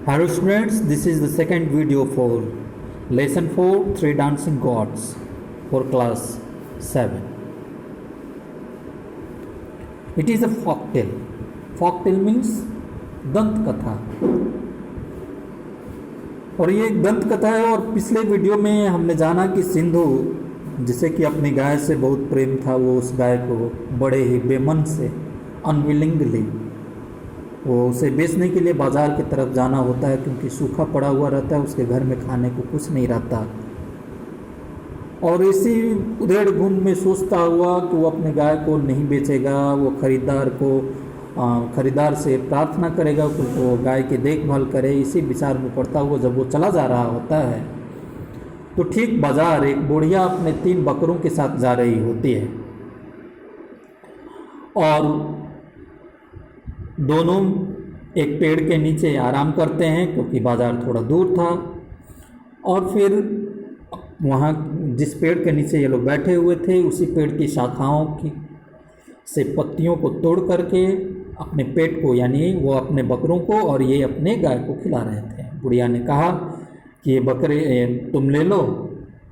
Hello students, this is the second video for lesson 4 Three Dancing Gods for class 7. It is a folktale. Folktale means दंत कथा और ये एक दंत कथा है। और पिछले वीडियो में हमने जाना कि सिंधु जिसे कि अपनी गाय से बहुत प्रेम था, वो उस गाय को बड़े ही बेमन से अनविलिंगली वो उसे बेचने के लिए बाज़ार की तरफ जाना होता है, क्योंकि सूखा पड़ा हुआ रहता है, उसके घर में खाने को कुछ नहीं रहता। और इसी उधेड़ बुन में सोचता हुआ कि वो अपने गाय को नहीं बेचेगा, वो खरीदार से प्रार्थना करेगा कि वो गाय की देखभाल करे। इसी विचार में पड़ता हुआ जब वो चला जा रहा होता है तो ठीक बाजार एक बुढ़िया अपने 3 बकरों के साथ जा रही होती है और दोनों एक पेड़ के नीचे आराम करते हैं, क्योंकि बाज़ार थोड़ा दूर था। और फिर वहाँ जिस पेड़ के नीचे ये लोग बैठे हुए थे, उसी पेड़ की शाखाओं की से पत्तियों को तोड़ करके अपने पेट को, यानी वो अपने बकरों को और ये अपने गाय को खिला रहे थे। बुढ़िया ने कहा कि ये बकरे तुम ले लो,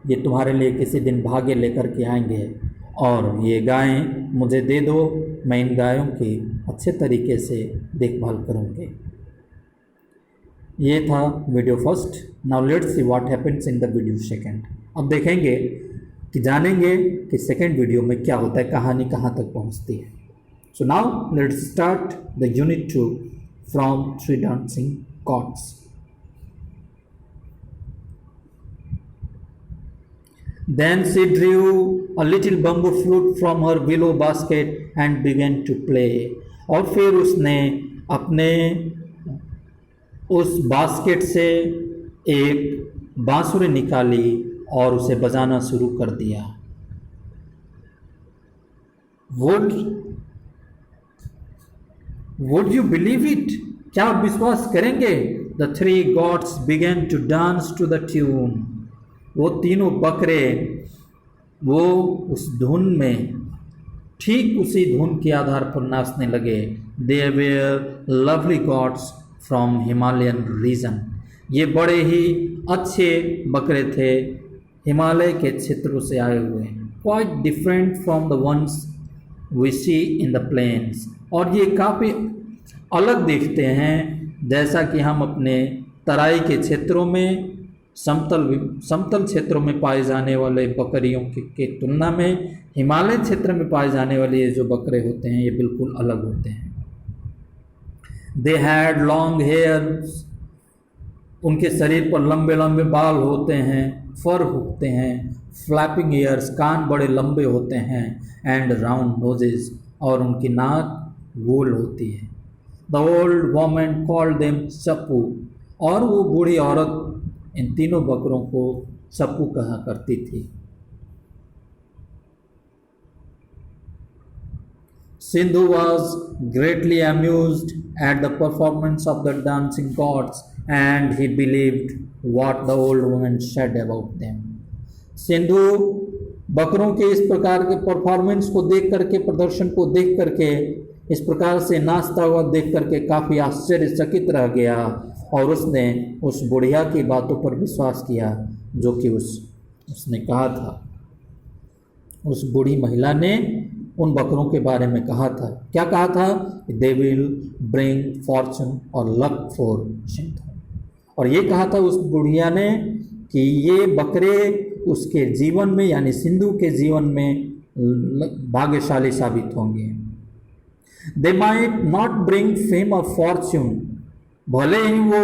ये तुम्हारे लिए किसी दिन भाग्य लेकर के आएंगे, और ये गायें मुझे दे दो, मैं इन गायों की अच्छे तरीके से देखभाल करूँगी। ये था video first. Now let's see what happens in the video second. अब देखेंगे कि जानेंगे कि सेकंड वीडियो में क्या होता है, कहानी कहाँ तक पहुँचती है। So now let's start the unit 2 from three dancing gods. Then she drew a little bamboo flute from her willow basket and began to play. और फिर उसने अपने उस बास्केट से एक बांसुरी निकाली और उसे बजाना शुरू कर दिया। Would you believe it? क्या आप विश्वास करेंगे? The 3 gods began to dance to the tune. वो तीनों बकरे वो उस धुन में, ठीक उसी धुन के आधार पर नाचने लगे। They were lovely gods from Himalayan region. ये बड़े ही अच्छे बकरे थे, हिमालय के क्षेत्रों से आए हुए, quite different from the ones we see in the plains. और ये काफ़ी अलग दिखते हैं, जैसा कि हम अपने तराई के क्षेत्रों में, समतल क्षेत्रों में पाए जाने वाले बकरियों के तुलना में हिमालय क्षेत्र में पाए जाने वाले ये जो बकरे होते हैं, ये बिल्कुल अलग होते हैं। They had long hairs. उनके शरीर पर लंबे लंबे बाल होते हैं, फर होते हैं। फ्लैपिंग ईयर्स, कान बड़े लंबे होते हैं। एंड राउंड नोजेस, और उनकी नाक गोल होती है। The old women called them चप्पू। और वो बूढ़ी औरत इन तीनों बकरों को चप्पू कहा करती थी। Sindhu was greatly amused at the performance of the dancing gods and he believed what the old woman said about them. Sindhu बकरों के इस प्रकार के परफॉर्मेंस को देख करके, प्रदर्शन को देख करके, इस प्रकार से नाचता हुआ देख करके काफ़ी आश्चर्यचकित रह गया और उसने उस बुढ़िया की बातों पर विश्वास किया जो कि उसने कहा था। उस बूढ़ी महिला ने उन बकरों के बारे में कहा था। क्या कहा था? दे विल ब्रिंग फॉर्चून और लक फॉर सिंधु। और ये कहा था उस बुढ़िया ने कि ये बकरे उसके जीवन में, यानी सिंधु के जीवन में भाग्यशाली साबित होंगे। They might not bring fame और फॉर्चून, भले ही वो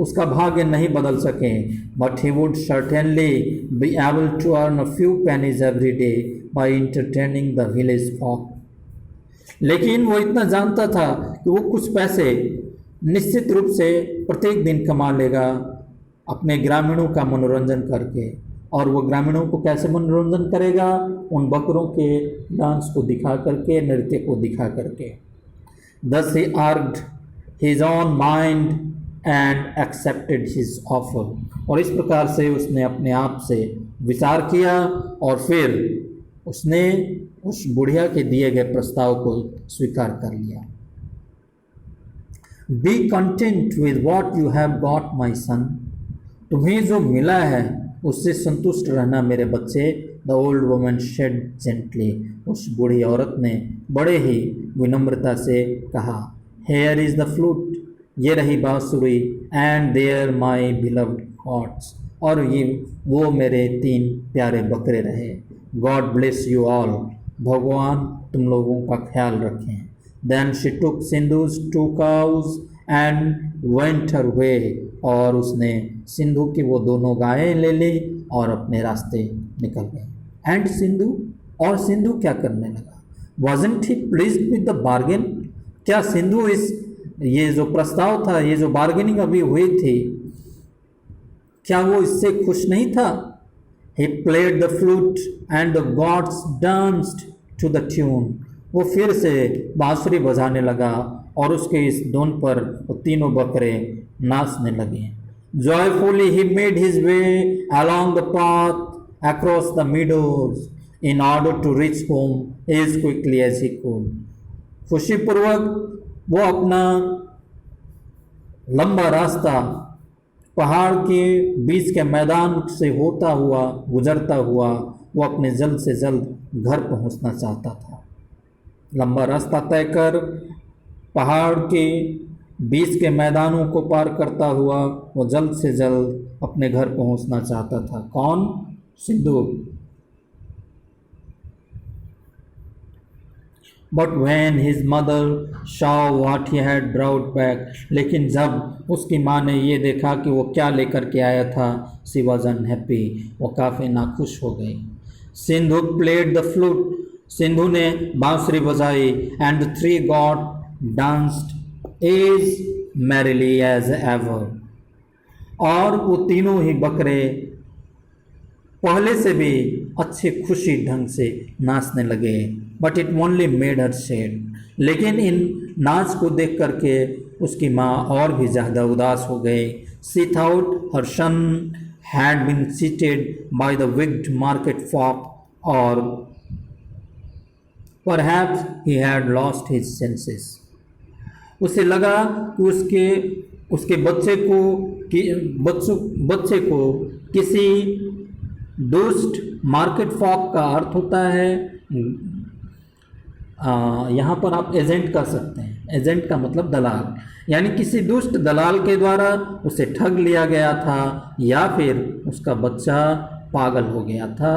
उसका भाग्य नहीं बदल सके, but he would certainly be able to earn a few pennies every day by entertaining the village folk. लेकिन वो इतना जानता था कि वो कुछ पैसे निश्चित रूप से प्रत्येक दिन कमा लेगा अपने ग्रामीणों का मनोरंजन करके। और वो ग्रामीणों को कैसे मनोरंजन करेगा? उन बकरों के डांस को दिखा करके, नृत्य को दिखा करके। Thus he argued his own mind and accepted his offer. और इस प्रकार से उसने अपने आप से विचार किया और फिर उसने उस बुढ़िया के दिए गए प्रस्ताव को स्वीकार कर लिया। Be content with what you have got my son, तुम्हें जो मिला है उससे संतुष्ट रहना मेरे बच्चे। The old woman said gently, उस बूढ़ी औरत ने बड़े ही विनम्रता से कहा, हेयर इज़ द फ्लूट, ये रही बांसुरी, and there my beloved gods, और ये वो मेरे 3 प्यारे बकरे रहे। गॉड ब्लेस यू ऑल, भगवान तुम लोगों का ख्याल रखें। Then she took Sindhu's 2 cows and went her way, और उसने सिंधु की वो 2 गायें ले ली और अपने रास्ते निकल गई। एंड सिंधु, और सिंधु क्या करने लगा? Wasn't he pleased with the bargain, क्या सिंधु ये जो प्रस्ताव था, ये जो बार्गेनिंग अभी हुई थी, क्या वो इससे खुश नहीं था? He played the flute and the gods danced to the tune, वो फिर से बांसुरी बजाने लगा और उसके इस धुन पर वो 3 बकरे नाचने लगे। Joyfully he made his way along the path across the meadows in order to reach home as quickly as he could. खुशीपूर्वक वो अपना लंबा रास्ता पहाड़ के बीच के मैदान से होता हुआ गुजरता हुआ वो अपने जल्द से जल्द घर पहुंचना चाहता था। लंबा रास्ता तय कर पहाड़ के बीच के मैदानों को पार करता हुआ वो जल्द से जल्द अपने घर पहुंचना चाहता था। कौन? Sindhu. But when his mother saw what he had brought back, लेकिन जब उसकी माँ ने ये देखा कि वो क्या लेकर के आया था, she was unhappy, वो काफ़ी नाखुश हो गई। Sindhu played the flute, Sindhu ने बांसुरी बजाई, and the 3 gods danced as merrily as ever, और वो तीनों ही बकरे पहले से भी अच्छे खुशी ढंग से नाचने लगे। But it only made her sad, लेकिन इन नाच को देख करके उसकी माँ और भी ज़्यादा उदास हो गई। She thought her son had been cheated by the wicked market folk, और perhaps he had lost his senses, उसे लगा कि उसके बच्चे को किसी दुष्ट मार्केट फॉक का अर्थ होता है, यहाँ पर आप एजेंट कर सकते हैं। एजेंट का मतलब दलाल, यानी किसी दुष्ट दलाल के द्वारा उसे ठग लिया गया था, या फिर उसका बच्चा पागल हो गया था,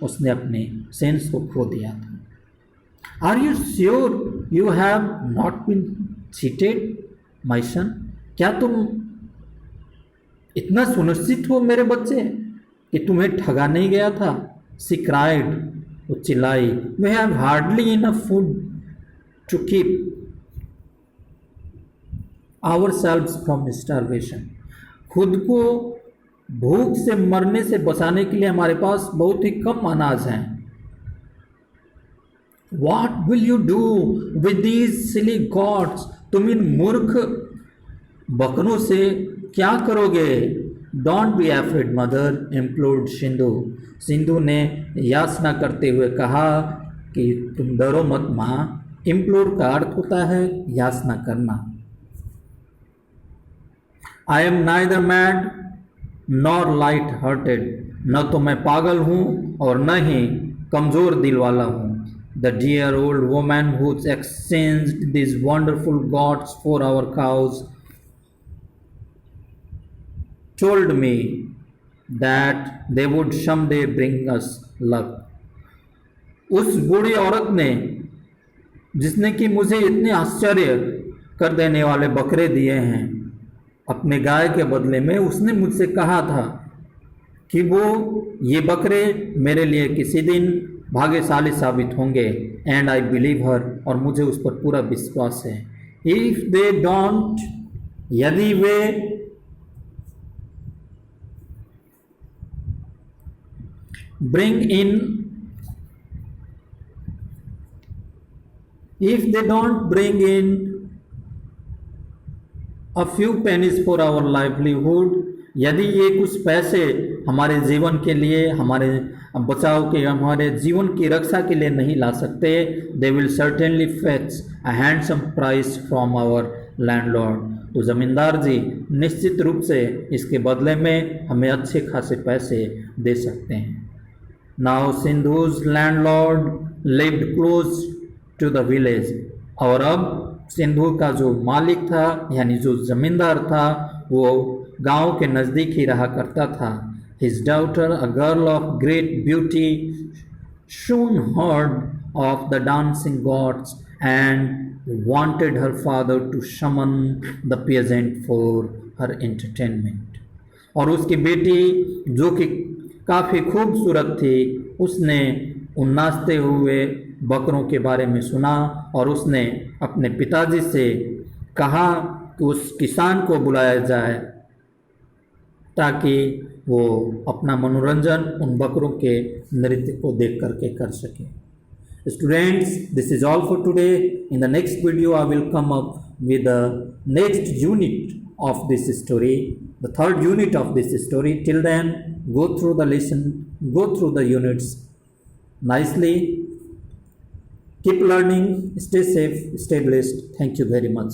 उसने अपने सेंस को खो दिया था। Are you sure you have not been cheated my son, क्या तुम इतना सुनिश्चित हो मेरे बच्चे कि तुम्हें ठगा नहीं गया था? सी क्राइड, वो चिल्लाई, we have hardly enough food to keep ourselves from starvation, खुद को भूख से मरने से बचाने के लिए हमारे पास बहुत ही कम अनाज है। What will you do with these silly gods, तुम इन मूर्ख बकरों से क्या करोगे? Don't be afraid mother, implored Sindhu, Sindhu ने याचना करते हुए कहा कि तुम डरो मत माँ। इम्प्लोर का अर्थ होता है याचना करना। I am neither mad nor light hearted, न तो मैं पागल हूँ और न ही कमज़ोर दिल वाला हूँ। The dear old woman who exchanged this wonderful gods for our cows told me that they would someday bring us luck. उस बूढ़ी औरत ने, जिसने कि मुझे इतने आश्चर्य कर देने वाले बकरे दिए हैं अपने गाय के बदले में, उसने मुझसे कहा था कि वो ये बकरे मेरे लिए किसी दिन भाग्यशाली साबित होंगे। एंड आई बिलीव हर, और मुझे उस पर पूरा विश्वास है। इफ दे डोंट, यदि वे bring in, if they don't bring in a few pennies for our livelihood, यदि ये कुछ पैसे हमारे जीवन के लिए, हमारे बचाव के, हमारे जीवन की रक्षा के लिए नहीं ला सकते, they will certainly fetch a handsome price from our landlord, तो ज़मींदार जी निश्चित रूप से इसके बदले में हमें अच्छे खासे पैसे दे सकते हैं। Now Sindhu's landlord lived close to the village. और अब सिंधु का जो मालिक था यानी जो ज़मींदार था वो गांव के नज़दीक ही रहा करता था। His daughter a girl of great beauty soon heard of the dancing gods and wanted her father to summon the peasant for her entertainment। और उसकी बेटी जो कि काफ़ी खूबसूरत थी उसने उन नाचते हुए बकरों के बारे में सुना और उसने अपने पिताजी से कहा कि उस किसान को बुलाया जाए ताकि वो अपना मनोरंजन उन बकरों के नृत्य को देख करके कर सके। Students, this is all for today. In the next video I will come up with the next unit of this story, the third unit of this story. Till then, go through the lesson, go through the units nicely. Keep learning, stay safe, stay blessed. Thank you very much.